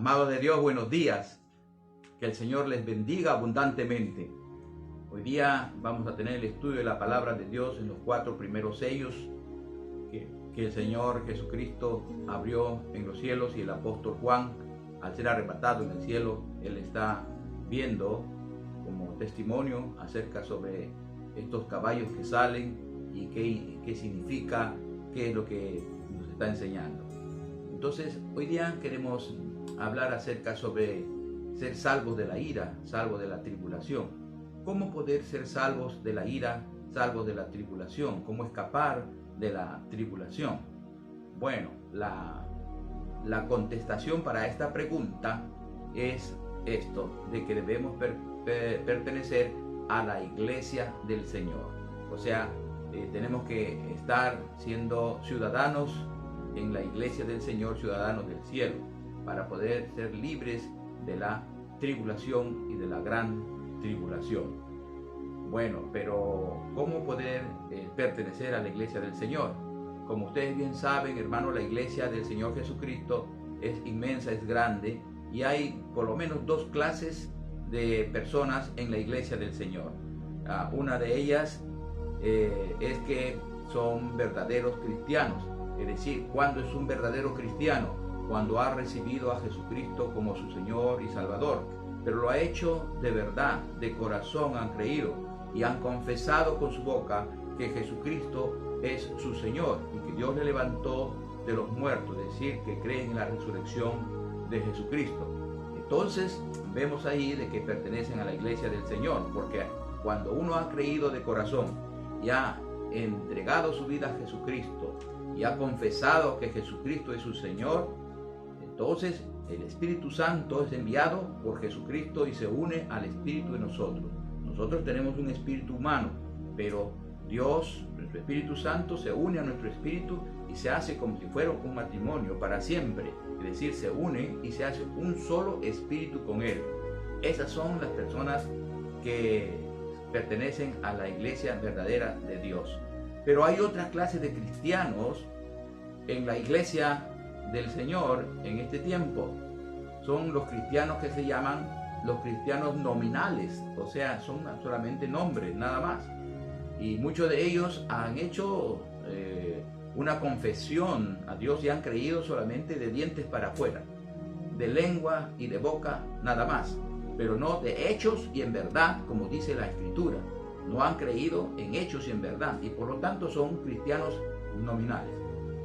Amados de Dios, buenos días. Que el Señor les bendiga abundantemente. Hoy día vamos a tener el estudio de la palabra de Dios en los 4 primeros sellos que el Señor Jesucristo abrió en los cielos, y el apóstol Juan, al ser arrebatado en el cielo, él está viendo como testimonio acerca sobre estos caballos que salen y qué significa, qué es lo que nos está enseñando. Entonces, hoy día queremos hablar acerca sobre ser salvos de la ira, salvos de la tribulación. ¿Cómo poder ser salvos de la ira, salvos de la tribulación? ¿Cómo escapar de la tribulación? Bueno, la contestación para esta pregunta es esto, de que debemos pertenecer a la iglesia del Señor. O sea, tenemos que estar siendo ciudadanos en la iglesia del Señor, ciudadanos del cielo, para poder ser libres de la tribulación y de la gran tribulación. Bueno, pero ¿cómo poder pertenecer a la iglesia del Señor? Como ustedes bien saben, hermano, la iglesia del Señor Jesucristo es inmensa, es grande, y hay por lo menos 2 clases de personas en la iglesia del Señor. Una de ellas es que son verdaderos cristianos. Es decir, ¿cuándo es un verdadero cristiano? Cuando ha recibido a Jesucristo como su Señor y Salvador, pero lo ha hecho de verdad, de corazón han creído y han confesado con su boca que Jesucristo es su Señor y que Dios le levantó de los muertos, es decir, que creen en la resurrección de Jesucristo. Entonces vemos ahí de que pertenecen a la iglesia del Señor, porque cuando uno ha creído de corazón y ha entregado su vida a Jesucristo y ha confesado que Jesucristo es su Señor, entonces el Espíritu Santo es enviado por Jesucristo y se une al Espíritu de nosotros. Nosotros tenemos un espíritu humano, pero Dios, nuestro Espíritu Santo, se une a nuestro espíritu y se hace como si fuera un matrimonio para siempre. Es decir, se une y se hace un solo espíritu con Él. Esas son las personas que pertenecen a la iglesia verdadera de Dios. Pero hay otra clase de cristianos en la iglesia del Señor en este tiempo. Son los cristianos que se llaman los cristianos nominales, o sea, son solamente nombres, nada más. Y muchos de ellos han hecho una confesión a Dios y han creído solamente de dientes para afuera, de lengua y de boca, nada más, pero no de hechos y en verdad, como dice la Escritura. No han creído en hechos y en verdad, y por lo tanto son cristianos nominales.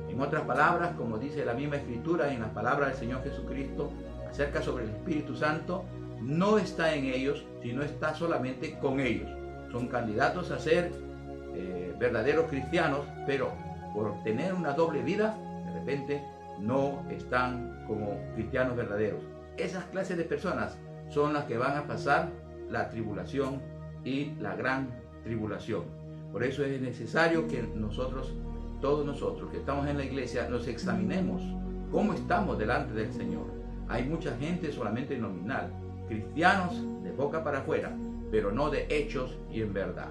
En otras palabras, como dice la misma Escritura en las palabras del Señor Jesucristo acerca sobre el Espíritu Santo, no está en ellos, sino está solamente con ellos. Son candidatos a ser verdaderos cristianos, pero por tener una doble vida, de repente no están como cristianos verdaderos. Esas clases de personas son las que van a pasar la tribulación y la gran tribulación. Por eso es necesario que nosotros, todos nosotros que estamos en la iglesia, nos examinemos cómo estamos delante del Señor. Hay mucha gente solamente nominal, cristianos de boca para afuera, pero no de hechos y en verdad.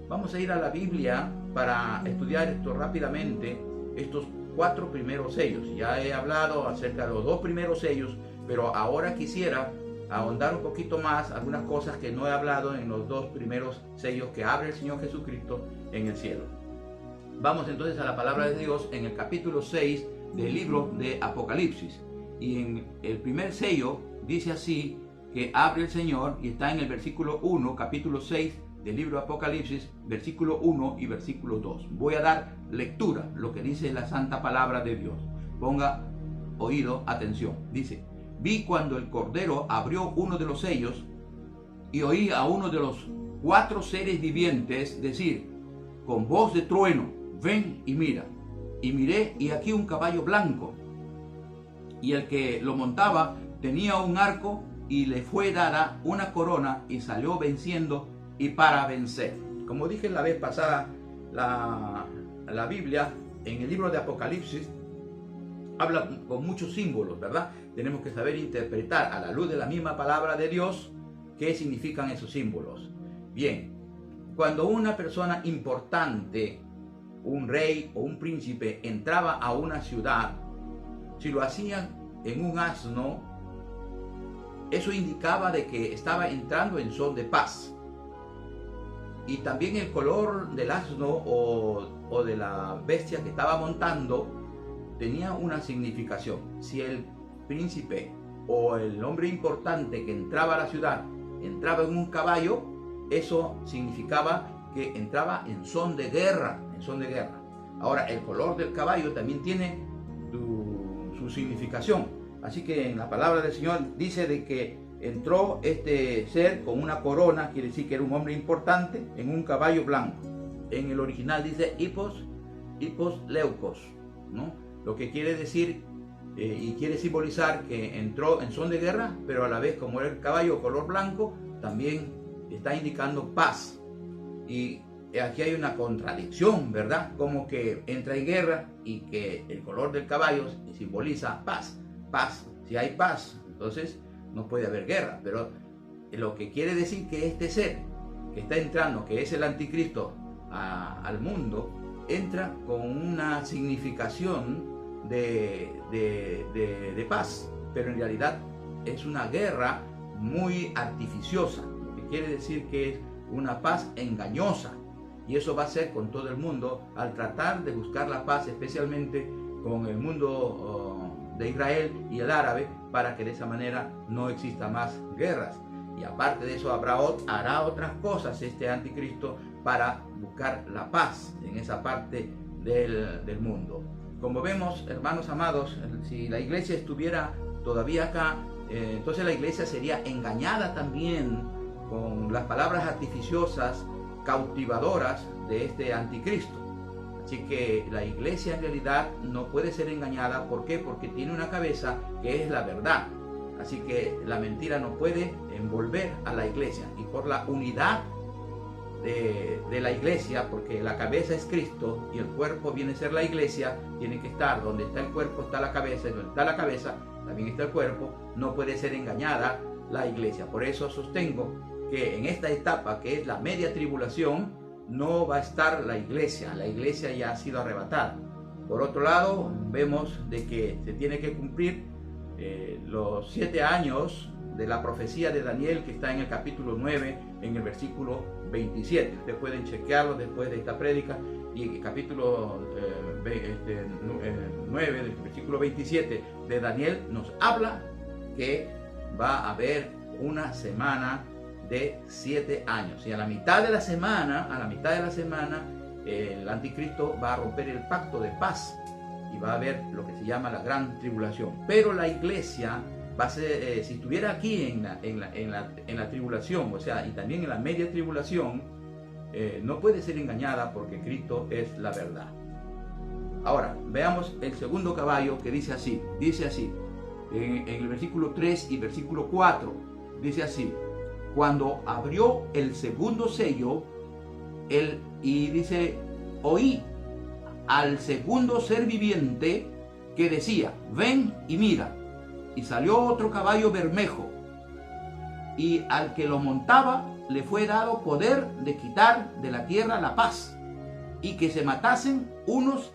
Vamos a ir a la Biblia para estudiar esto rápidamente, estos 4 primeros sellos. Ya he hablado acerca de los 2 primeros sellos, pero ahora quisiera ahondar un poquito más algunas cosas que no he hablado en los 2 primeros sellos que abre el Señor Jesucristo en el cielo. Vamos entonces a la palabra de Dios en el capítulo 6 del libro de Apocalipsis. Y en el primer sello dice así, que abre el Señor, y está en el versículo 1, capítulo 6 del libro de Apocalipsis, versículo 1 y versículo 2. Voy a dar lectura, lo que dice la santa palabra de Dios. Ponga oído, atención. Dice: vi cuando el Cordero abrió uno de los sellos y oí a uno de los 4 seres vivientes decir con voz de trueno: ven y mira. Y miré, y aquí un caballo blanco, y el que lo montaba tenía un arco, y le fue dada una corona, y salió venciendo y para vencer. Como dije la vez pasada, la Biblia en el libro de Apocalipsis habla con muchos símbolos, ¿verdad? Tenemos que saber interpretar a la luz de la misma palabra de Dios qué significan esos símbolos. Bien, cuando una persona importante, un rey o un príncipe, entraba a una ciudad, si lo hacían en un asno, eso indicaba de que estaba entrando en son de paz. Y también el color del asno o de la bestia que estaba montando tenía una significación. Si el príncipe o el hombre importante que entraba a la ciudad entraba en un caballo, eso significaba que entraba en son de guerra, Ahora, el color del caballo también tiene su significación. Así que en la palabra del Señor dice de que entró este ser con una corona, quiere decir que era un hombre importante, en un caballo blanco. En el original dice hippos leucos, ¿no? Lo que quiere decir y quiere simbolizar que entró en son de guerra, pero a la vez, como era el caballo color blanco, también está indicando paz. Y aquí hay una contradicción, ¿verdad? Como que entra en guerra y que el color del caballo simboliza paz. Paz, si hay paz, entonces no puede haber guerra. Pero lo que quiere decir que este ser que está entrando, que es el anticristo al mundo, entra con una significación de paz, pero en realidad es una guerra muy artificiosa, lo que quiere decir que es una paz engañosa, y eso va a ser con todo el mundo al tratar de buscar la paz, especialmente con el mundo de Israel y el árabe, para que de esa manera no exista más guerras. Y aparte de eso hará otras cosas este anticristo para buscar la paz en esa parte del mundo. Como vemos, hermanos amados, si la iglesia estuviera todavía acá, entonces la iglesia sería engañada también con las palabras artificiosas, cautivadoras de este anticristo. Así que la iglesia en realidad no puede ser engañada. ¿Por qué? Porque tiene una cabeza que es la verdad. Así que la mentira no puede envolver a la iglesia. Y por la unidad de la iglesia, porque la cabeza es Cristo y el cuerpo viene a ser la iglesia, tiene que estar donde está el cuerpo, está la cabeza, y donde está la cabeza, también está el cuerpo. No puede ser engañada la iglesia. Por eso sostengo que en esta etapa, que es la media tribulación, no va a estar la iglesia ya ha sido arrebatada. Por otro lado, vemos de que se tiene que cumplir los 7 años de la profecía de Daniel, que está en el capítulo 9, en el versículo 27. Ustedes pueden chequearlo después de esta prédica. Y en el capítulo 9, del versículo 27 de Daniel, nos habla que va a haber una semana de 7 años. Y a la mitad de la semana, el anticristo va a romper el pacto de paz y va a haber lo que se llama la gran tribulación. Pero la iglesia va a ser, si estuviera aquí en la tribulación, o sea, y también en la media tribulación, no puede ser engañada, porque Cristo es la verdad. Ahora, veamos el segundo caballo, que dice así, en el versículo 3 y versículo 4, dice así: cuando abrió el segundo sello, y dice, oí al segundo ser viviente que decía, ven y mira. Y salió otro caballo bermejo, y al que lo montaba le fue dado poder de quitar de la tierra la paz, y que se matasen unos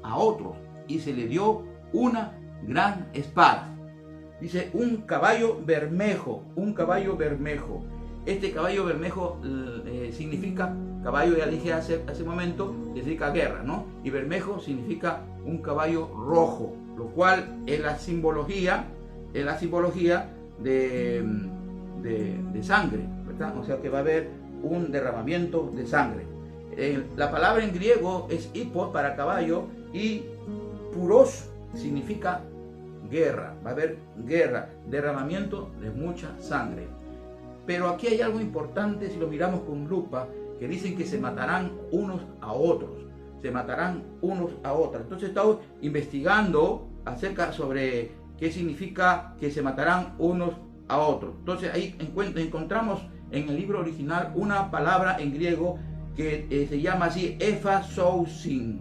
a otros, y se le dio una gran espada. Dice un caballo bermejo, Este caballo bermejo significa, caballo ya dije hace momento, significa guerra, ¿no? Y bermejo significa un caballo rojo, lo cual es la simbología de sangre, ¿verdad? O sea que va a haber un derramamiento de sangre. La palabra en griego es hippos para caballo, y puros significa guerra. Va a haber guerra, derramamiento de mucha sangre. Pero aquí hay algo importante si lo miramos con lupa, que dicen que se matarán unos a otros. Entonces estamos investigando acerca sobre qué significa que se matarán unos a otros. Entonces ahí encontramos en el libro original una palabra en griego que se llama así, ephasousin.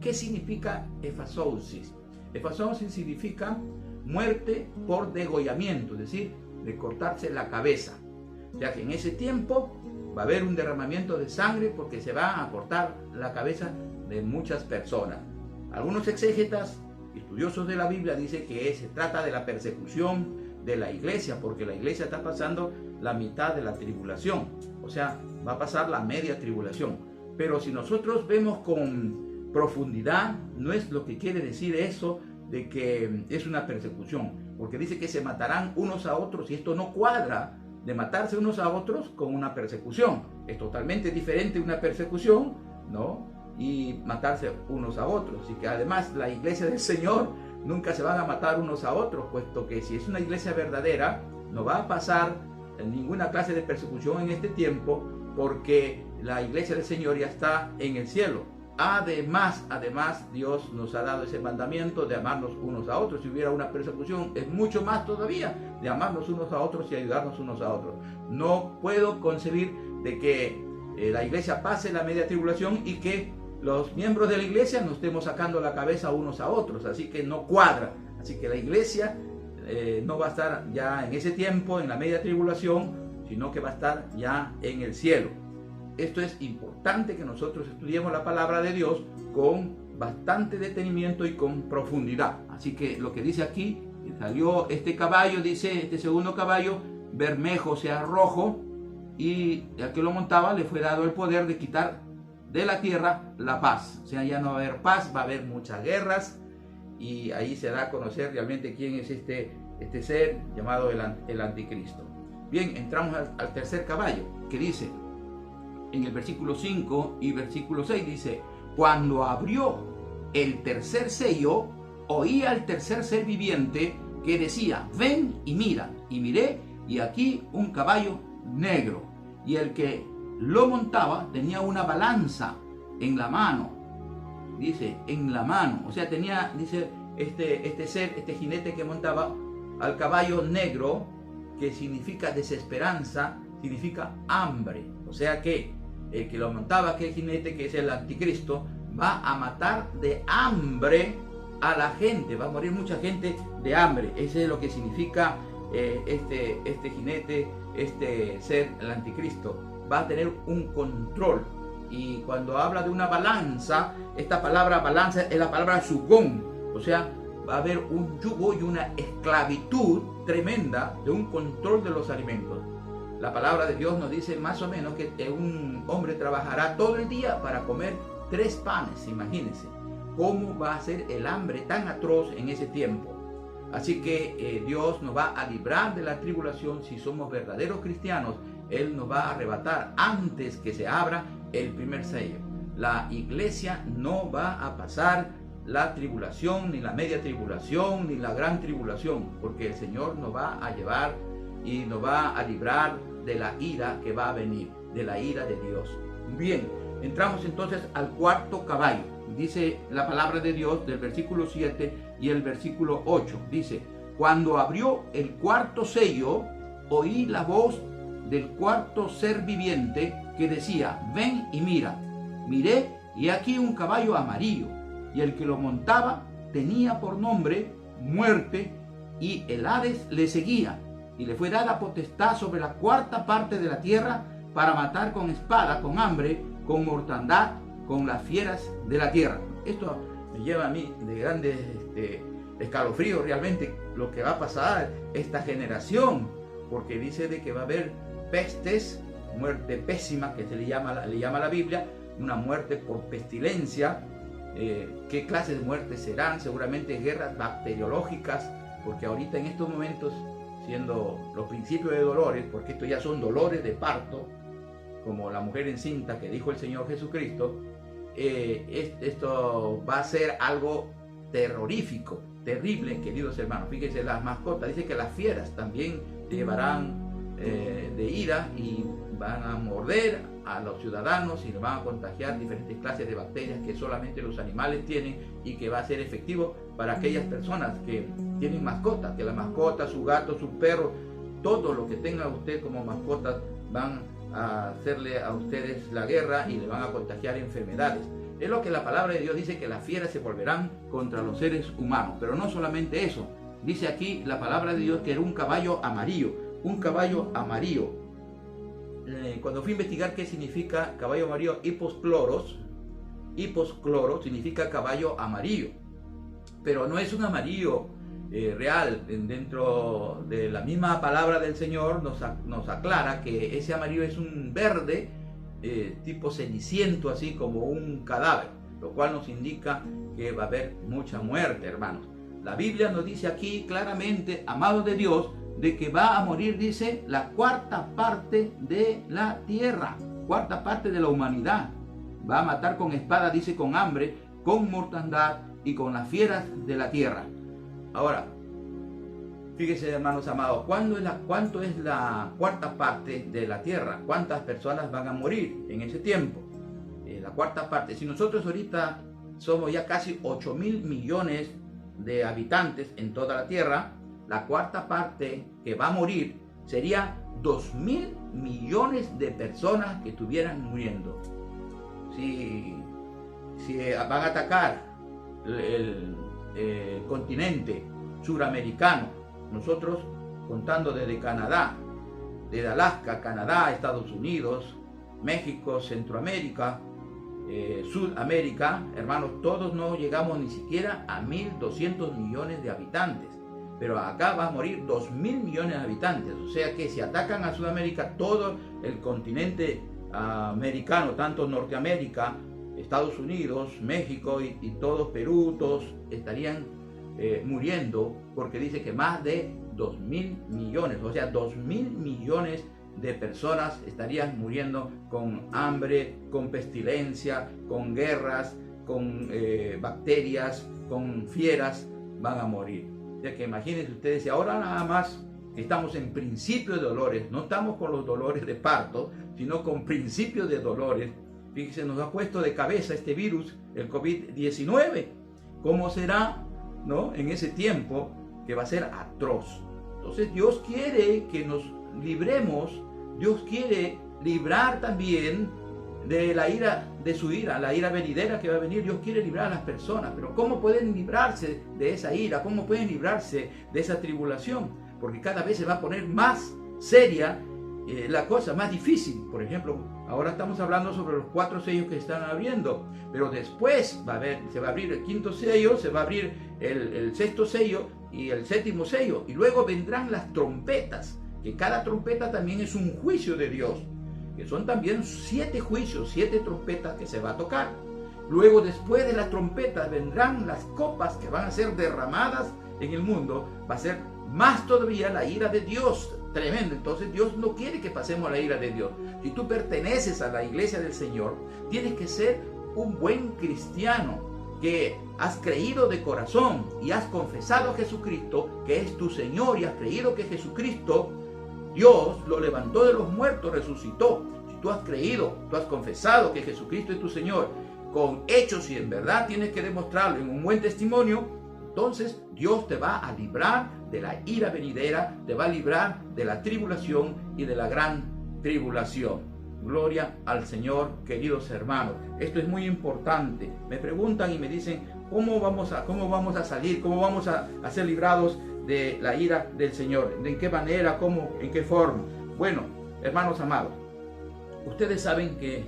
¿Qué significa ephasousis? Ephasousis significa muerte por degollamiento, es decir, de cortarse la cabeza. O sea que en ese tiempo va a haber un derramamiento de sangre, porque se va a cortar la cabeza de muchas personas. Algunos exégetas, estudiosos de la Biblia, dicen que se trata de la persecución de la iglesia, porque la iglesia está pasando la mitad de la tribulación, o sea, va a pasar la media tribulación. Pero si nosotros vemos con profundidad, no es lo que quiere decir eso de que es una persecución, porque dice que se matarán unos a otros, y esto no cuadra de matarse unos a otros con una persecución. Es totalmente diferente una persecución, ¿no? Y matarse unos a otros. Y que además la iglesia del Señor nunca se van a matar unos a otros, puesto que si es una iglesia verdadera, no va a pasar ninguna clase de persecución en este tiempo, porque la iglesia del Señor ya está en el cielo. Además, Dios nos ha dado ese mandamiento de amarnos unos a otros. Si hubiera una persecución, es mucho más todavía de amarnos unos a otros y ayudarnos unos a otros. No puedo concebir de que la iglesia pase la media tribulación y que los miembros de la iglesia nos estemos sacando la cabeza unos a otros. Así que no cuadra. Así que la iglesia no va a estar ya en ese tiempo, en la media tribulación, sino que va a estar ya en el cielo. Esto es importante que nosotros estudiemos la palabra de Dios con bastante detenimiento y con profundidad. Así que lo que dice aquí, salió este caballo, dice este segundo caballo, bermejo, o sea, rojo, y al que lo montaba le fue dado el poder de quitar de la tierra la paz. O sea, ya no va a haber paz, va a haber muchas guerras, y ahí se da a conocer realmente quién es este ser llamado el anticristo. Bien, entramos al tercer caballo, que dice en el versículo 5 y versículo 6, dice: cuando abrió el tercer sello, oí al tercer ser viviente que decía: ven y mira. Y miré, y aquí un caballo negro, y el que lo montaba tenía una balanza en la mano. Dice, en la mano, o sea, tenía, dice, este jinete que montaba al caballo negro, que significa desesperanza, significa hambre. O sea que el que lo montaba, aquel jinete que es el anticristo, va a matar de hambre a la gente, va a morir mucha gente de hambre. Ese es lo que significa este jinete, este ser, el anticristo. Va a tener un control. Y cuando habla de una balanza, esta palabra balanza es la palabra shugón, o sea, va a haber un yugo y una esclavitud tremenda de un control de los alimentos. La palabra de Dios nos dice más o menos que un hombre trabajará todo el día para comer 3 panes. Imagínense cómo va a ser el hambre tan atroz en ese tiempo. Así que Dios nos va a librar de la tribulación si somos verdaderos cristianos. Él nos va a arrebatar antes que se abra el primer sello. La iglesia no va a pasar la tribulación, ni la media tribulación, ni la gran tribulación, porque el Señor nos va a llevar y nos va a librar de la ira que va a venir, de la ira de Dios. Bien, entramos entonces al cuarto caballo. Dice la palabra de Dios del versículo 7 y el versículo 8. Dice: cuando abrió el cuarto sello, oí la voz del cuarto ser viviente que decía: ven y mira. Miré, y aquí un caballo amarillo, y el que lo montaba tenía por nombre Muerte, y el Hades le seguía, y le fue dada potestad sobre la cuarta parte de la tierra para matar con espada, con hambre, con mortandad, con las fieras de la tierra. Esto me lleva a mí de grandes escalofríos realmente lo que va a pasar esta generación, porque dice de que va a haber pestes, muerte pésima, que se le llama la Biblia, una muerte por pestilencia. ¿Qué clase de muertes serán? Seguramente guerras bacteriológicas, porque ahorita en estos momentos, siendo los principios de dolores, porque estos ya son dolores de parto, como la mujer encinta que dijo el Señor Jesucristo, esto va a ser algo terrorífico, terrible, queridos hermanos. Fíjense, las mascotas, dice que las fieras también llevarán de ira y van a morder a los ciudadanos y les van a contagiar diferentes clases de bacterias que solamente los animales tienen, y que va a ser efectivo para aquellas personas que tienen mascotas, que la mascota, su gato, su perro, todo lo que tenga usted como mascotas, van a hacerle a ustedes la guerra y le van a contagiar enfermedades. Es lo que la palabra de Dios dice, que las fieras se volverán contra los seres humanos. Pero no solamente eso, dice aquí la palabra de Dios que era un caballo amarillo, un caballo amarillo. Cuando fui a investigar qué significa caballo amarillo, hiposkloros significa caballo amarillo, pero no es un amarillo real. Dentro de la misma palabra del Señor nos aclara que ese amarillo es un verde tipo ceniciento, así como un cadáver, lo cual nos indica que va a haber mucha muerte, hermanos. La Biblia nos dice aquí claramente, amados de Dios, de que va a morir, dice, la cuarta parte de la tierra, cuarta parte de la humanidad. Va a matar con espada, dice, con hambre, con mortandad y con las fieras de la tierra. Ahora, fíjese, hermanos amados, ¿cuánto es la cuarta parte de la tierra? ¿Cuántas personas van a morir en ese tiempo? La cuarta parte. Si nosotros ahorita somos ya casi 8.000 millones de habitantes en toda la tierra, la cuarta parte que va a morir sería 2.000 millones de personas que estuvieran muriendo. Si van a atacar el continente suramericano, nosotros contando desde Canadá, desde Alaska, Canadá, Estados Unidos, México, Centroamérica, Sudamérica, hermanos, todos no llegamos ni siquiera a 1.200 millones de habitantes, pero acá va a morir 2.000 millones de habitantes. O sea que si atacan a Sudamérica, todo el continente americano, tanto Norteamérica, Estados Unidos, México y todos, Perú, todos estarían muriendo, porque dice que más de 2.000 millones, o sea, 2.000 millones de personas estarían muriendo con hambre, con pestilencia, con guerras, con bacterias, con fieras, van a morir. O sea que imagínense ustedes, si ahora nada más estamos en principio de dolores, no estamos con los dolores de parto, sino con principio de dolores. Fíjense, nos ha puesto de cabeza este virus, el COVID-19. ¿Cómo será, no, en ese tiempo que va a ser atroz? Entonces Dios quiere que nos libremos, Dios quiere librar también de la ira, de su ira, la ira venidera que va a venir. Dios quiere librar a las personas, pero ¿cómo pueden librarse de esa ira? ¿Cómo pueden librarse de esa tribulación? Porque cada vez se va a poner más seria la cosa, más difícil. Por ejemplo, ahora estamos hablando sobre los 4 sellos que están abriendo, pero después se va a abrir el 5.º sello, se va a abrir el 6.º sello y el 7.º sello, y luego vendrán las trompetas, que cada trompeta también es un juicio de Dios, que son también 7 juicios, 7 trompetas que se va a tocar. Luego, después de las trompetas, vendrán las copas que van a ser derramadas en el mundo. Va a ser más todavía la ira de Dios, tremendo. Entonces Dios no quiere que pasemos la ira de Dios. Si tú perteneces a la iglesia del Señor, tienes que ser un buen cristiano, que has creído de corazón y has confesado a Jesucristo que es tu Señor, y has creído que Jesucristo, Dios lo levantó de los muertos, resucitó. Si tú has creído, tú has confesado que Jesucristo es tu Señor, con hechos, y en verdad tienes que demostrarlo en un buen testimonio, entonces Dios te va a librar de la ira venidera, te va a librar de la tribulación y de la gran tribulación. Gloria al Señor, queridos hermanos. Esto es muy importante. Me preguntan y me dicen, ¿cómo vamos a salir? ¿Cómo vamos a ser librados de la ira del Señor? ¿En qué manera? ¿Cómo? ¿En qué forma? Bueno, hermanos amados, ustedes saben que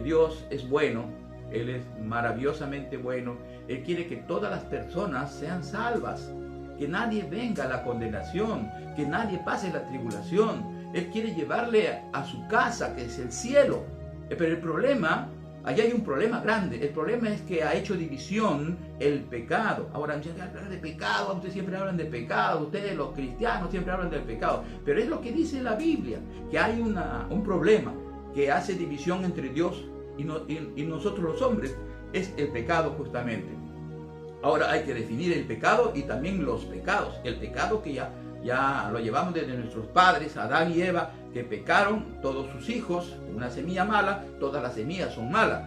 Dios es bueno. Él es maravillosamente bueno. Él quiere que todas las personas sean salvas, que nadie venga a la condenación, que nadie pase la tribulación. Él quiere llevarle a su casa, que es el cielo. Pero el problema, allá hay un problema grande. El problema es que ha hecho división el pecado. Ahora, muchas hablan de pecado, ustedes siempre hablan de pecado, ustedes los cristianos siempre hablan del pecado. Pero es lo que dice la Biblia, que hay un problema que hace división entre Dios y nosotros los hombres, es el pecado justamente. Ahora hay que definir el pecado y también los pecados. El pecado que ya lo llevamos desde nuestros padres, Adán y Eva, que pecaron todos sus hijos, una semilla mala, todas las semillas son malas.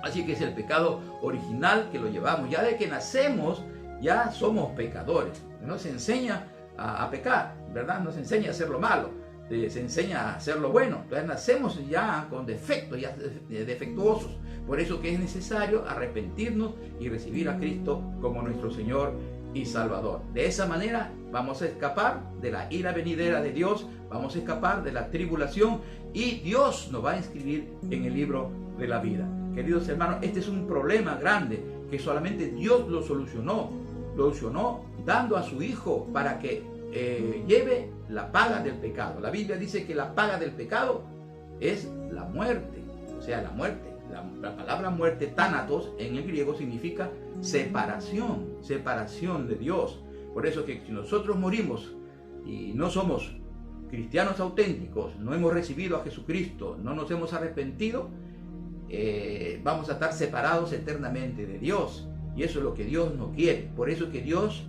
Así que es el pecado original que lo llevamos. Ya de que nacemos, ya somos pecadores. Nos enseña a pecar, ¿verdad? Nos enseña a hacer lo malo. Se enseña a hacer lo bueno. Entonces nacemos ya con defectos, ya defectuosos. Por eso que es necesario arrepentirnos y recibir a Cristo como nuestro Señor y Salvador. De esa manera vamos a escapar de la ira venidera de Dios, vamos a escapar de la tribulación, y Dios nos va a inscribir en el libro de la vida. Queridos hermanos, este es un problema grande que solamente Dios lo solucionó. lo solucionó dando a su Hijo para que lleve la paga del pecado. La Biblia dice que la paga del pecado es la muerte, o sea, la muerte. La palabra muerte, thanatos, en el griego significa separación, separación de Dios. Por eso que si nosotros morimos y no somos cristianos auténticos, no hemos recibido a Jesucristo, no nos hemos arrepentido, vamos a estar separados eternamente de Dios. Y eso es lo que Dios no quiere. Por eso es que Dios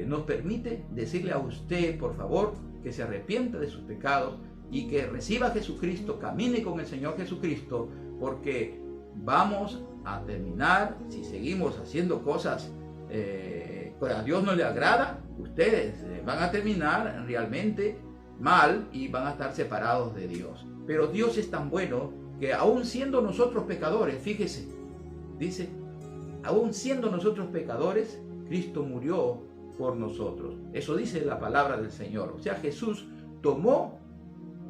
nos permite decirle a usted, por favor, que se arrepienta de sus pecados y que reciba a Jesucristo, camine con el Señor Jesucristo, porque vamos a terminar, si seguimos haciendo cosas que a Dios no le agrada, ustedes van a terminar realmente mal y van a estar separados de Dios. Pero Dios es tan bueno que aún siendo nosotros pecadores, fíjese, dice, aún siendo nosotros pecadores, Cristo murió por nosotros. Eso dice la palabra del Señor. O sea, Jesús tomó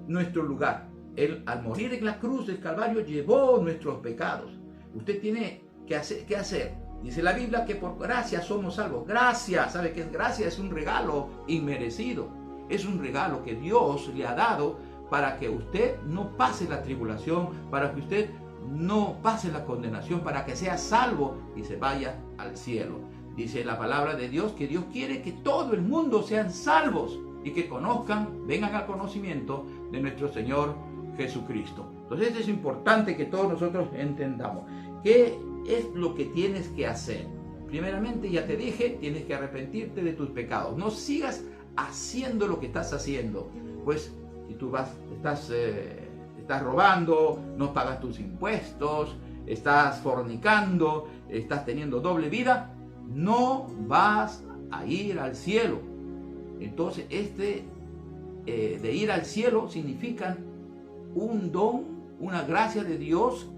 nuestro lugar. Él, al morir en la cruz del Calvario, llevó nuestros pecados. Usted tiene que hacer, ¿qué hacer? Dice la Biblia que por gracia somos salvos. Gracia, ¿sabe qué es gracia? Es un regalo inmerecido. Es un regalo que Dios le ha dado para que usted no pase la tribulación, para que usted no pase la condenación, para que sea salvo y se vaya al cielo. Dice la palabra de Dios que Dios quiere que todo el mundo sean salvos y que conozcan, vengan al conocimiento de nuestro Señor Jesucristo. Entonces es importante que todos nosotros entendamos qué es lo que tienes que hacer. Primeramente, ya te dije, tienes que arrepentirte de tus pecados. No sigas haciendo lo que estás haciendo. Pues si tú estás robando, no pagas tus impuestos, estás fornicando, estás teniendo doble vida, no vas a ir al cielo. Entonces, de ir al cielo significa un don, una gracia de Dios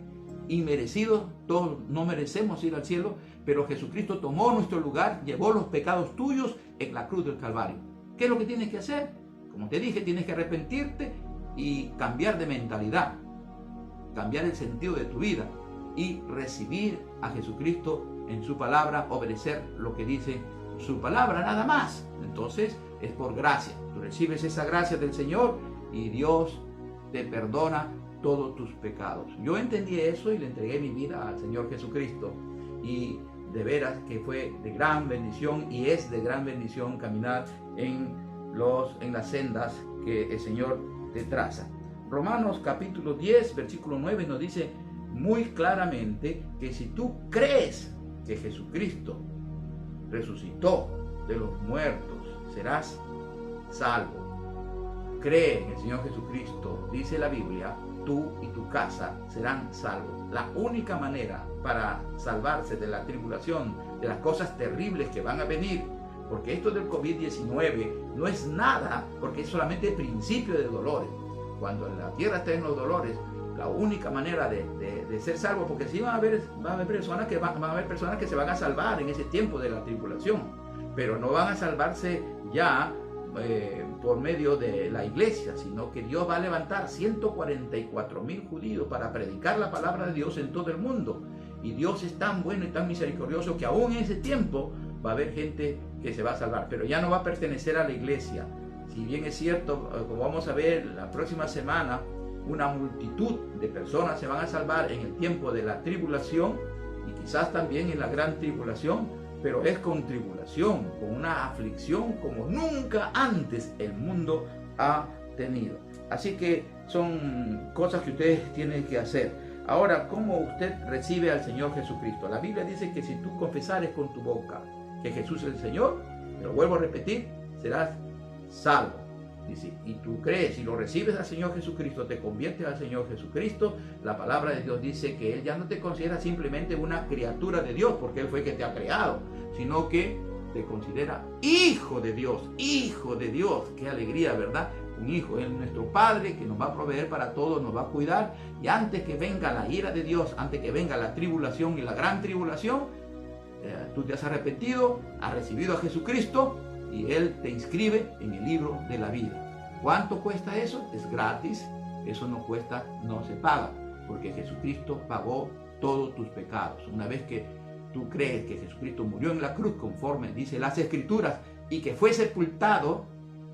inmerecido. Todos no merecemos ir al cielo, pero Jesucristo tomó nuestro lugar, llevó los pecados tuyos en la cruz del Calvario. ¿Qué es lo que tienes que hacer? Como te dije, tienes que arrepentirte y cambiar de mentalidad, cambiar el sentido de tu vida y recibir a Jesucristo en su palabra, obedecer lo que dice su palabra, nada más. Entonces es por gracia. Tú recibes esa gracia del Señor y Dios te perdona todos tus pecados. Yo entendí eso y le entregué mi vida al Señor Jesucristo, y de veras que fue de gran bendición y es de gran bendición caminar en las sendas que el Señor te traza. Romanos capítulo 10 versículo 9 nos dice muy claramente que si tú crees que Jesucristo resucitó de los muertos, serás salvo. Cree en el Señor Jesucristo, dice la Biblia, tú y tu casa serán salvos. La única manera para salvarse de la tribulación, de las cosas terribles que van a venir, porque esto del COVID-19 no es nada, porque es solamente el principio de dolores. Cuando la tierra está en los dolores, la única manera de ser salvo, porque sí van a haber personas que se van a salvar en ese tiempo de la tribulación, pero no van a salvarse ya por medio de la iglesia, sino que Dios va a levantar 144,000 judíos para predicar la palabra de Dios en todo el mundo. Y Dios es tan bueno y tan misericordioso que aún en ese tiempo va a haber gente que se va a salvar, pero ya no va a pertenecer a la iglesia. Si bien es cierto, como vamos a ver la próxima semana, una multitud de personas se van a salvar en el tiempo de la tribulación y quizás también en la gran tribulación, pero es con tribulación, con una aflicción como nunca antes el mundo ha tenido. Así que son cosas que ustedes tienen que hacer. Ahora, ¿cómo usted recibe al Señor Jesucristo? La Biblia dice que si tú confesares con tu boca que Jesús es el Señor, lo vuelvo a repetir, serás salvo. Dice, y tú crees y lo recibes al Señor Jesucristo, te conviertes al Señor Jesucristo, la palabra de Dios dice que Él ya no te considera simplemente una criatura de Dios, porque Él fue el que te ha creado, sino que te considera hijo de Dios, hijo de Dios. Qué alegría, ¿verdad? Un hijo, Él es nuestro Padre que nos va a proveer para todo, nos va a cuidar, y antes que venga la ira de Dios, antes que venga la tribulación y la gran tribulación, tú te has arrepentido, has recibido a Jesucristo, y Él te inscribe en el libro de la vida. ¿Cuánto cuesta eso? Es gratis, eso no cuesta, no se paga, porque Jesucristo pagó todos tus pecados. Una vez que tú crees que Jesucristo murió en la cruz conforme dice las Escrituras y que fue sepultado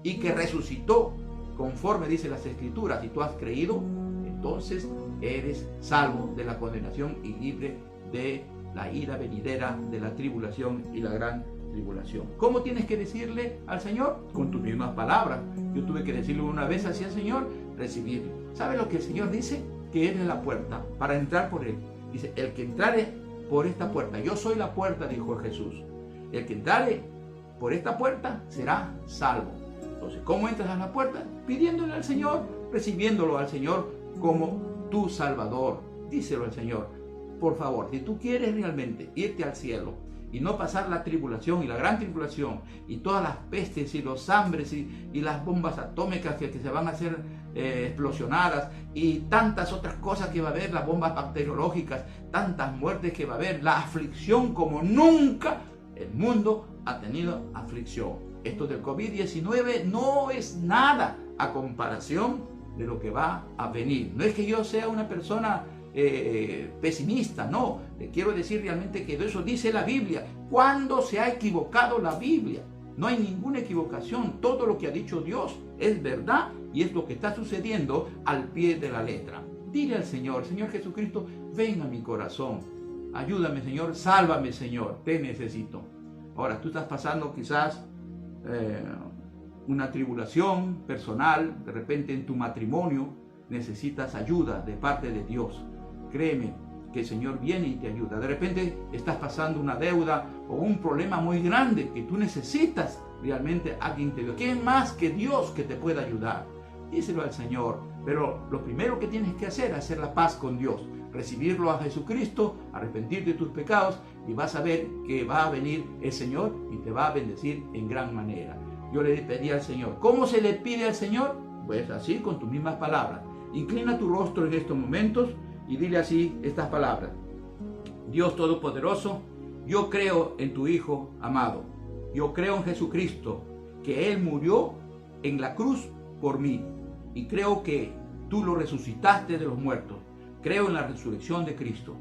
y que resucitó conforme dice las Escrituras y tú has creído, entonces eres salvo de la condenación y libre de la ira venidera, de la tribulación y la gran tribulación. ¿Cómo tienes que decirle al Señor? Con tus mismas palabras. Yo tuve que decirle una vez así al Señor, recibirle. ¿Sabe lo que el Señor dice? Que Él es la puerta para entrar por Él. Dice, el que entrare por esta puerta, yo soy la puerta, dijo Jesús. El que entrare por esta puerta será salvo. Entonces, ¿cómo entras a la puerta? Pidiéndole al Señor, recibiéndolo al Señor como tu Salvador. Díselo al Señor. Por favor, si tú quieres realmente irte al cielo y no pasar la tribulación y la gran tribulación y todas las pestes y los hambres y las bombas atómicas que se van a hacer explosionadas y tantas otras cosas que va a haber, las bombas bacteriológicas, tantas muertes que va a haber, la aflicción como nunca el mundo ha tenido aflicción. Esto del COVID-19 no es nada a comparación de lo que va a venir. No es que yo sea una persona pesimista, no, le quiero decir realmente que de eso dice la Biblia. ¿Cuándo se ha equivocado la Biblia? No hay ninguna equivocación, todo lo que ha dicho Dios es verdad y es lo que está sucediendo al pie de la letra. Dile al Señor, Señor Jesucristo, ven a mi corazón, ayúdame Señor, sálvame Señor, te necesito. Ahora tú estás pasando quizás una tribulación personal, de repente en tu matrimonio necesitas ayuda de parte de Dios. Créeme que el Señor viene y te ayuda. De repente estás pasando una deuda o un problema muy grande que tú necesitas realmente a alguien te ayude. ¿Quién más que Dios que te pueda ayudar? Díselo al Señor. Pero lo primero que tienes que hacer es hacer la paz con Dios. Recibirlo a Jesucristo, arrepentirte de tus pecados y vas a ver que va a venir el Señor y te va a bendecir en gran manera. Yo le pedí al Señor. ¿Cómo se le pide al Señor? Pues así, con tus mismas palabras. Inclina tu rostro en estos momentos y dile así estas palabras. Dios Todopoderoso, yo creo en tu Hijo amado. Yo creo en Jesucristo, que Él murió en la cruz por mí. Y creo que tú lo resucitaste de los muertos. Creo en la resurrección de Cristo.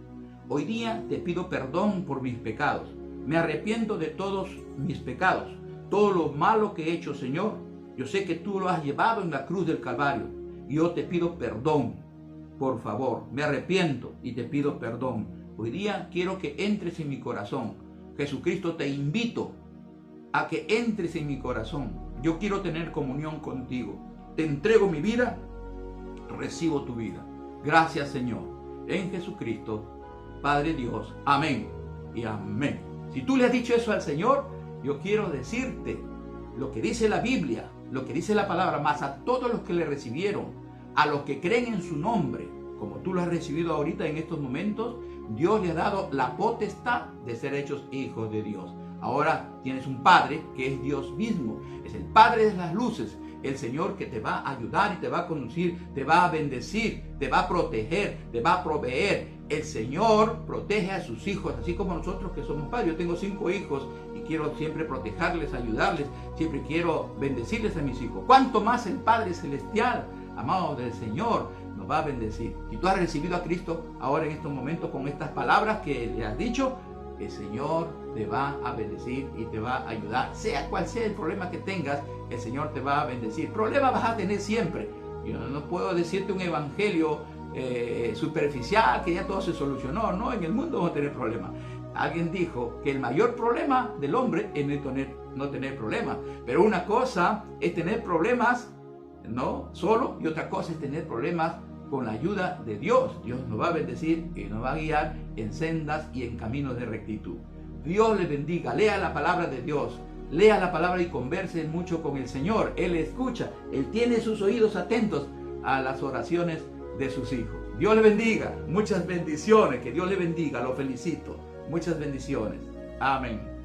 Hoy día te pido perdón por mis pecados. Me arrepiento de todos mis pecados. Todo lo malo que he hecho, Señor. Yo sé que tú lo has llevado en la cruz del Calvario. Y yo te pido perdón. Por favor, me arrepiento y te pido perdón. Hoy día quiero que entres en mi corazón. Jesucristo, te invito a que entres en mi corazón. Yo quiero tener comunión contigo. Te entrego mi vida, recibo tu vida. Gracias, Señor. En Jesucristo, Padre Dios. Amén y amén. Si tú le has dicho eso al Señor, yo quiero decirte lo que dice la Biblia, lo que dice la palabra, más a todos los que le recibieron, a los que creen en su nombre, como tú lo has recibido ahorita en estos momentos, Dios le ha dado la potestad de ser hechos hijos de Dios. Ahora tienes un Padre que es Dios mismo, es el Padre de las luces, el Señor que te va a ayudar y te va a conducir, te va a bendecir, te va a proteger, te va a proveer. El Señor protege a sus hijos, así como nosotros que somos padres. Yo tengo 5 hijos y quiero siempre protegerles, ayudarles, siempre quiero bendecirles a mis hijos. ¿Cuánto más el Padre Celestial, amado del Señor, nos va a bendecir? Si tú has recibido a Cristo ahora en estos momentos con estas palabras que le has dicho, el Señor te va a bendecir y te va a ayudar. Sea cual sea el problema que tengas, el Señor te va a bendecir. Problemas vas a tener siempre. Yo no puedo decirte un evangelio superficial que ya todo se solucionó. No, en el mundo vamos a tener problemas. Alguien dijo que el mayor problema del hombre es no tener problemas. Pero una cosa es tener problemas no solo, y otra cosa es tener problemas con la ayuda de Dios. Dios nos va a bendecir y nos va a guiar en sendas y en caminos de rectitud. Dios le bendiga. Lea la palabra de Dios. Lea la palabra y converse mucho con el Señor. Él escucha. Él tiene sus oídos atentos a las oraciones de sus hijos. Dios le bendiga. Muchas bendiciones. Que Dios le bendiga. Lo felicito. Muchas bendiciones. Amén.